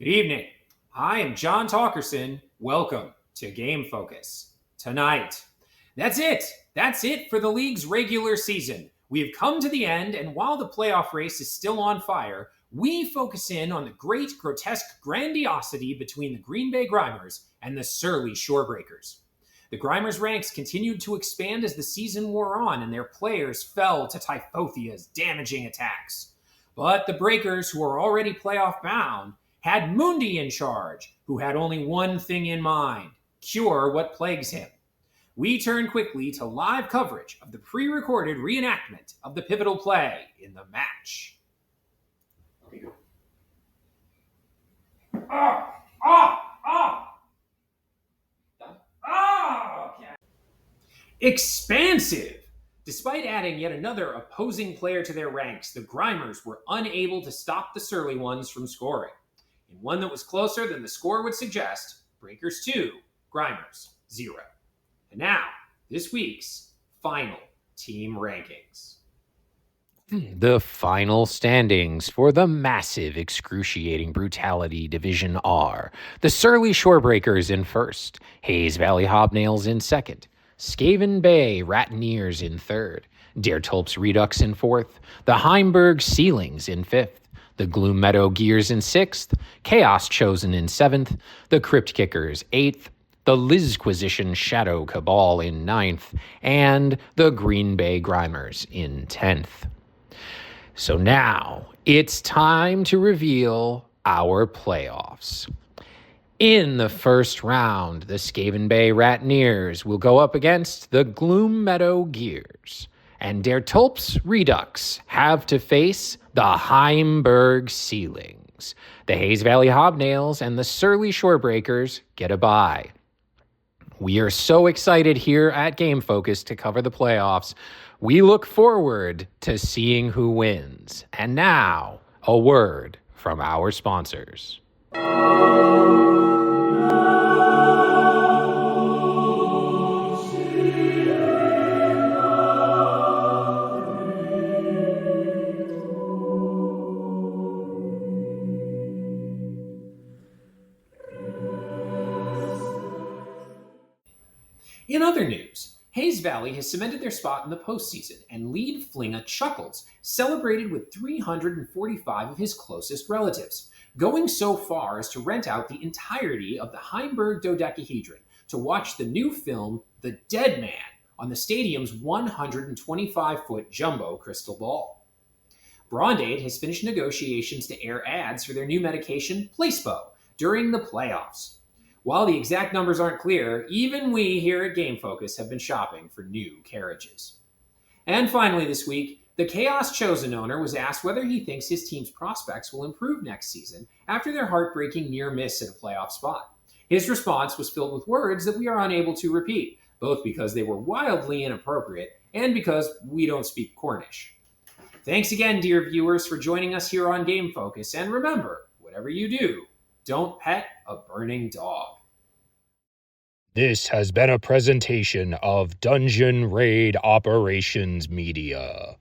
Good evening. I am John Talkerson. Welcome to GameFocus. Tonight, that's it. That's it for the league's regular season. We have come to the end, and while the playoff race is still on fire, we focus in on the great grotesque grandiosity between the Green Bay Grimers and the surly Shorebreakers. The Grimers' ranks continued to expand as the season wore on, and their players fell to Typhothia's damaging attacks. But the Breakers, who are already playoff bound, had Mundi in charge, who had only one thing in mind: cure what plagues him. We turn quickly to live coverage of the pre-recorded reenactment of the pivotal play in the match. Okay, go. Okay. Expansive! Despite adding yet another opposing player to their ranks, the Grimers were unable to stop the surly ones from scoring. In one that was closer than the score would suggest, Breakers 2, Grimers 0. And now, this week's final team rankings. The final standings for the massive, excruciating brutality Division R. The Surly Shorebreakers in first, Hayes Valley Hobnails in second, Skaven Bay Ratineers in third, Der Tulps Redux in fourth, the Heimberg Ceilings in fifth, the Gloom Meadow Gears in sixth, Chaos Chosen in seventh, the Crypt Kickers eighth, the Lizquisition Shadow Cabal in ninth, and the Green Bay Grimers in 10th. So now it's time to reveal our playoffs. In the first round, the Skaven Bay Ratineers will go up against the Gloom Meadow Gears, and Der Tulps Redux have to face the Heimberg Ceilings. The Hayes Valley Hobnails and the Surly Shorebreakers get a bye. We are so excited here at GameFocus to cover the playoffs. We look forward to seeing who wins. And now, a word from our sponsors. In other news, Hayes Valley has cemented their spot in the postseason, and lead Flinga Chuckles celebrated with 345 of his closest relatives, going so far as to rent out the entirety of the Heimberg dodecahedron to watch the new film The Dead Man on the stadium's 125-foot jumbo crystal ball. Brondade has finished negotiations to air ads for their new medication, Placebo, during the playoffs. While the exact numbers aren't clear, even we here at GameFocus have been shopping for new carriages. And finally this week, the Chaos Chosen owner was asked whether he thinks his team's prospects will improve next season after their heartbreaking near miss at a playoff spot. His response was filled with words that we are unable to repeat, both because they were wildly inappropriate and because we don't speak Cornish. Thanks again, dear viewers, for joining us here on GameFocus, and remember, whatever you do, don't pet a burning dog. This has been a presentation of Dungeon Raid Operations Media.